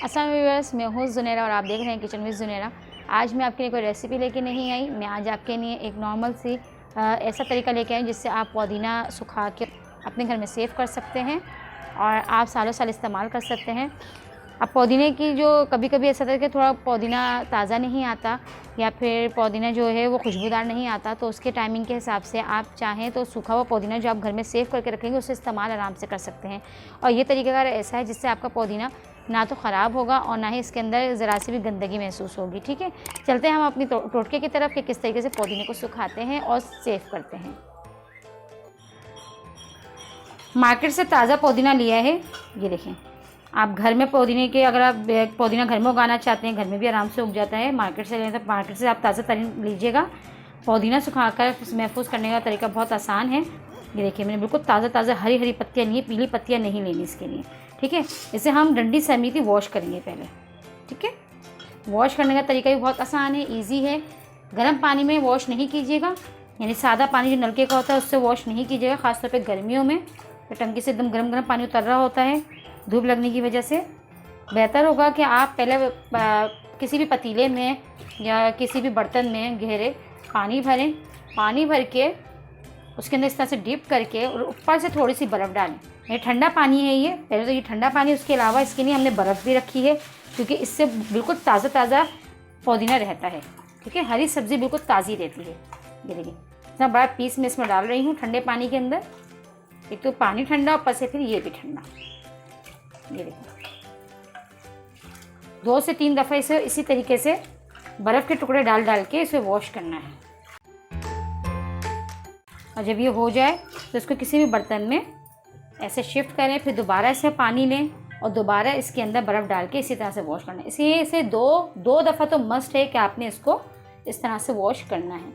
अस्सलाम व्यूअर्स, मैं हूँ ज़ुनैरा और आप देख रहे हैं किचन विद ज़ुनैरा। आज मैं आपके लिए कोई रेसिपी लेके नहीं आई। मैं आज आपके लिए एक नॉर्मल सी ऐसा तरीका लेके आई जिससे आप पुदीना सुखा के अपने घर में सेव कर सकते हैं और आप सालों साल इस्तेमाल कर सकते हैं। अब पुदीने की जो कभी कभी ऐसा था कि थोड़ा पुदीना ताज़ा नहीं आता या फिर पुदीना जो है वो खुशबूदार नहीं आता, तो उसके टाइमिंग के हिसाब से आप चाहें तो सूखा हुआ पुदीना जो आप घर में सेव करके रखेंगे उससे इस्तेमाल आराम से कर सकते हैं। और ये तरीक़ाकार ऐसा है जिससे आपका पुदीना ना तो ख़राब होगा और ना ही इसके अंदर ज़रा सी भी गंदगी महसूस होगी। ठीक है, चलते हैं हम अपनी टोटके की तरफ कि किस तरीके से पुदीने को सुखाते हैं और सेव करते हैं। मार्केट से ताज़ा पुदीना लिया है, ये देखें। आप घर में पुदीने के, अगर आप पुदीना घर में उगाना चाहते हैं, घर में भी आराम से उग जाता है। मार्केट से लें तो मार्केट से आप ताज़ा तरीन लीजिएगा। पुदीना सुखाकर महफूज करने का तरीका बहुत आसान है। ये देखिए, मैंने बिल्कुल ताज़ा ताज़ा हरी हरी पत्तियाँ नहीं, पीली पत्तियाँ नहीं लेनी इसके लिए। ठीक है, इसे हम डंडी समेत ही वॉश करेंगे पहले। ठीक है, वॉश करने का तरीका भी बहुत आसान है, ईजी है। गर्म पानी में वॉश नहीं कीजिएगा, यानी सादा पानी जो नलके का होता है उससे वॉश नहीं कीजिएगा, ख़ासतौर पे गर्मियों में तो टंकी से एकदम गर्म गर्म पानी उतर रहा होता है धूप लगने की वजह से। बेहतर होगा कि आप पहले किसी भी पतीले में या किसी भी बर्तन में गहरे पानी भरें। पानी भर के उसके अंदर इस तरह से डिप करके और ऊपर से थोड़ी सी बर्फ़ डालें। ये ठंडा पानी है, ये पहले तो ये ठंडा पानी। उसके अलावा इसके लिए हमने बर्फ़ भी रखी है क्योंकि इससे बिल्कुल ताज़ा ताज़ा पुदीना रहता है। ठीक है, हरी सब्ज़ी बिल्कुल ताज़ी रहती है। ये देखिए, इतना बड़ा पीस मैं इसमें डाल रही हूँ ठंडे पानी के अंदर। एक तो पानी ठंडा, ऊपर से फिर ये भी ठंडा। ये देखिए, 2 से 3 दफ़ा इसे इसी तरीके से बर्फ़ के टुकड़े डाल डाल के इसे वॉश करना है। और जब ये हो जाए तो इसको किसी भी बर्तन में ऐसे शिफ्ट करें, फिर दोबारा इसमें पानी लें और दोबारा इसके अंदर बर्फ़ डाल के इसी तरह से वॉश करना है। इसलिए इसे दो दफ़ा तो मस्ट है कि आपने इसको इस तरह से वॉश करना है,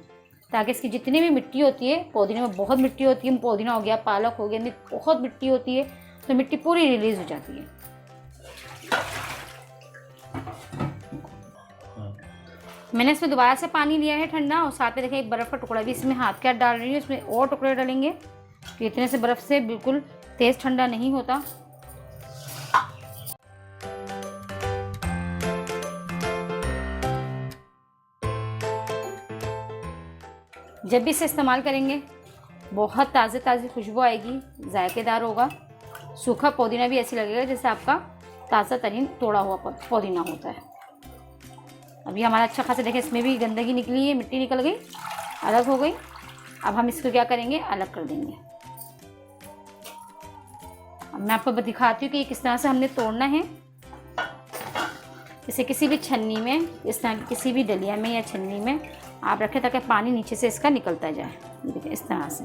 ताकि इसकी जितनी भी मिट्टी होती है, पुदीने में बहुत मिट्टी होती है, पुदीना हो गया, पालक हो गया, बहुत मिट्टी होती है, तो मिट्टी पूरी रिलीज़ हो जाती है। मैंने इसमें दोबारा से पानी लिया है ठंडा और साथ में देखें एक बर्फ़ का टुकड़ा भी इसमें हाथ के हाथ डाल रही हूँ। इसमें और टुकड़े डालेंगे कि इतने से बर्फ़ से बिल्कुल तेज़ ठंडा नहीं होता। जब भी इसे इस्तेमाल करेंगे बहुत ताज़ी ताज़ी खुशबू आएगी, जायकेदार होगा। सूखा पुदीना भी ऐसे लगेगा जैसे आपका ताज़ा तरीन तोड़ा हुआ पुदीना होता है। अभी हमारा अच्छा खासा देखें, इसमें भी गंदगी निकली है, मिट्टी निकल गई, अलग हो गई। अब हम इसको क्या करेंगे, अलग कर देंगे। अब मैं आपको दिखाती हूँ कि किस तरह से हमने तोड़ना है। इसे किसी भी छन्नी में, इस तरह किसी भी डलिया में या छन्नी में आप रखें ताकि पानी नीचे से इसका निकलता जाए। देखिए, इस तरह से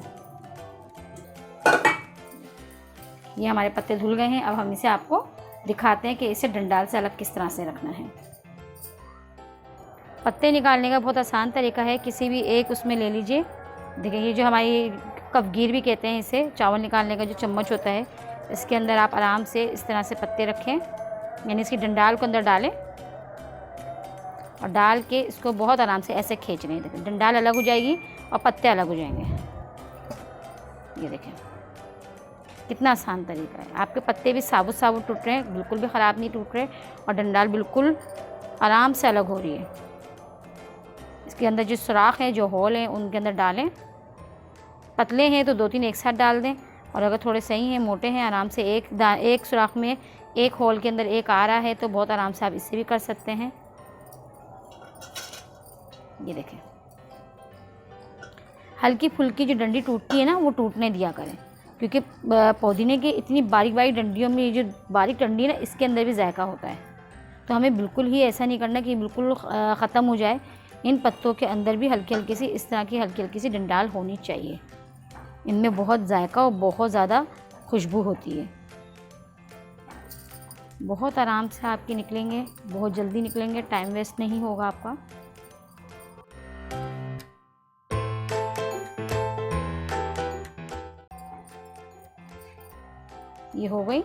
ये हमारे पत्ते धुल गए हैं। अब हम इसे आपको दिखाते हैं कि इसे डंडाल से अलग किस तरह से रखना है। पत्ते निकालने का बहुत आसान तरीका है, किसी भी एक उसमें ले लीजिए। देखिए, ये जो हमारी कफगीर भी कहते हैं इसे, चावल निकालने का जो चम्मच होता है, इसके अंदर आप आराम से इस तरह से पत्ते रखें, यानी इसकी डंडाल को अंदर डालें और डाल के इसको बहुत आराम से ऐसे खींच लें। देखिए, डंडाल अलग हो जाएगी और पत्ते अलग हो जाएंगे। ये देखें कितना आसान तरीका है। आपके पत्ते भी साबुत साबुत टूट रहे हैं, बिल्कुल भी ख़राब नहीं टूट रहे, और डंडाल बिल्कुल आराम से अलग हो रही है। इसके अंदर जो सुराख हैं, जो होल हैं, उनके अंदर डालें। पतले हैं तो 2-3 एक साथ डाल दें, और अगर थोड़े सही हैं, मोटे हैं, आराम से एक सुराख में एक होल के अंदर एक आ रहा है तो बहुत आराम से आप इससे भी कर सकते हैं। ये देखें, हल्की फुल्की जो डंडी टूटती है ना, वो टूटने दिया करें, क्योंकि पुदीने की इतनी बारीक बारीक डंडियों में, ये जो बारीक डंडी है ना, इसके अंदर भी जायका होता है। तो हमें बिल्कुल ही ऐसा नहीं करना कि बिल्कुल ख़त्म हो जाए। इन पत्तों के अंदर भी हल्की हल्की सी, इस तरह की हल्की हल्की सी डंडाल होनी चाहिए। इनमें बहुत जायका और बहुत ज़्यादा खुशबू होती है। बहुत आराम से आपके निकलेंगे, बहुत जल्दी निकलेंगे, टाइम वेस्ट नहीं होगा आपका। ये हो गई।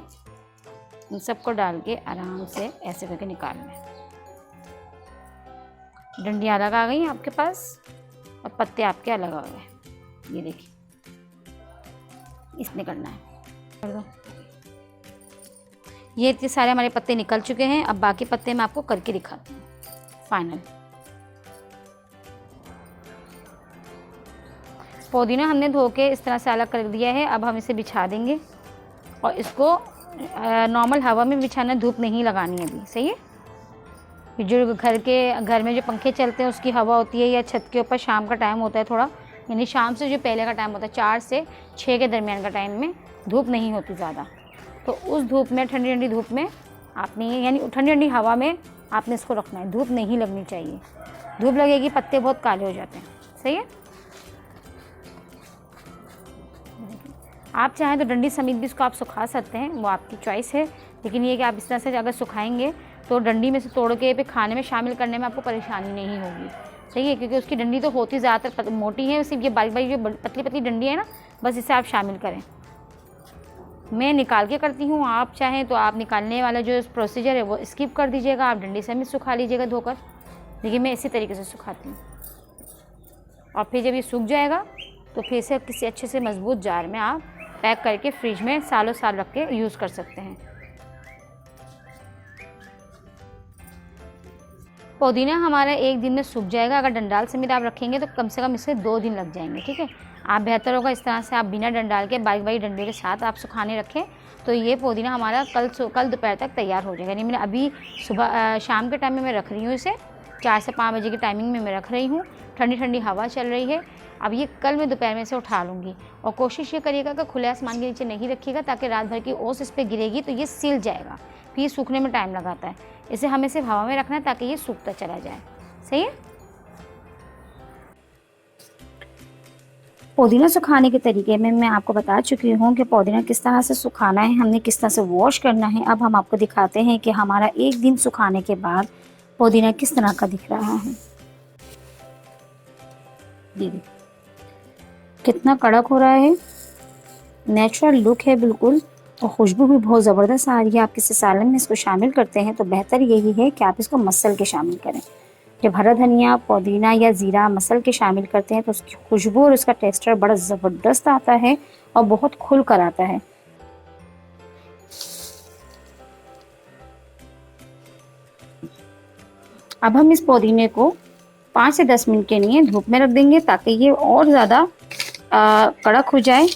इन सबको डाल के आराम से ऐसे करके निकाल लें। डंडियाँ अलग आ गई आपके पास और पत्ते आपके अलग आ गए। ये देखिए, इसने करना है, कर दो। ये इतने सारे हमारे पत्ते निकल चुके हैं। अब बाकी पत्ते मैं आपको करके दिखाती हूँ फाइनल। पुदीना हमने धो के इस तरह से अलग कर दिया है। अब हम इसे बिछा देंगे और इसको नॉर्मल हवा में बिछाना, धूप नहीं लगानी है अभी, सही है। जो घर में जो पंखे चलते हैं उसकी हवा होती है, या छत के ऊपर शाम का टाइम होता है थोड़ा, यानी शाम से जो पहले का टाइम होता है 4 से 6 के दरमियान का टाइम में धूप नहीं होती ज़्यादा, तो उस धूप में, ठंडी ठंडी धूप में आपने, यानी ठंडी ठंडी हवा में आपने इसको रखना है। धूप नहीं लगनी चाहिए, धूप लगेगी पत्ते बहुत काले हो जाते हैं, सही है। आप चाहें तो डंडी समेत भी इसको आप सुखा सकते हैं, वो आपकी चॉइस है। लेकिन ये कि आप इस तरह से अगर सुखाएंगे तो डंडी में से तोड़ के फिर खाने में शामिल करने में आपको परेशानी नहीं होगी, सही है। क्योंकि उसकी डंडी तो होती ज़्यादातर मोटी है, सिर्फ ये बारीक बारीक जो पतली पतली डंडी है ना, बस इसे आप शामिल करें। मैं निकाल के करती हूँ, आप चाहें तो आप निकालने वाला जो प्रोसीजर है वो स्किप कर दीजिएगा, आप डंडी समेत सुखा लीजिएगा धोकर। लेकिन मैं इसी तरीके से सुखाती हूँ। और फिर जब ये सूख जाएगा तो फिर से किसी अच्छे से मजबूत जार में आप पैक करके फ्रिज में सालों साल रख के यूज़ कर सकते हैं। पुदीना हमारा 1 दिन में सूख जाएगा। अगर डंडाल समेत आप रखेंगे तो कम से कम इसे 2 दिन लग जाएंगे, ठीक है। आप बेहतर होगा इस तरह से आप बिना डंडाल के बारीक बारीक डंडे के साथ आप सुखाने रखें, तो ये पुदीना हमारा कल दोपहर तक तैयार हो जाएगा। यानी मैंने अभी सुबह शाम के टाइम में मैं रख रही हूँ इसे, 4 से 5 बजे की टाइमिंग में मैं रख रही हूँ। ठंडी ठंडी हवा चल रही है। अब ये कल मैं दोपहर में से उठा लूँगी। और कोशिश ये करिएगा कि खुले आसमान के नीचे नहीं रखिएगा, ताकि रात भर की ओस इस पर गिरेगी तो ये सिल जाएगा, फिर ये सूखने में टाइम लगाता है। इसे हमें सिर्फ हवा में रखना है ताकि ये सूखता चला जाए, सही है। पुदीना सुखाने के तरीके में मैं आपको बता चुकी हूँ कि पुदीना किस तरह से सुखाना है, हमने किस तरह से वॉश करना है। अब हम आपको दिखाते हैं कि हमारा 1 दिन सुखाने के बाद पुदीना किस तरह का दिख रहा है। देखिए कितना कड़क हो रहा है, नेचुरल लुक है बिल्कुल, और खुशबू भी बहुत ज़बरदस्त आ रही है। आप किसी सालन में इसको शामिल करते हैं तो बेहतर यही है कि आप इसको मसल के शामिल करें। जब हरा धनिया, पुदीना या ज़ीरा मसल के शामिल करते हैं तो उसकी खुशबू और उसका टेक्सचर बड़ा ज़बरदस्त आता है और बहुत खुल कर आता है। अब हम इस पुदीने को 5 से 10 मिनट के लिए धूप में रख देंगे ताकि ये और ज़्यादा कड़क हो जाए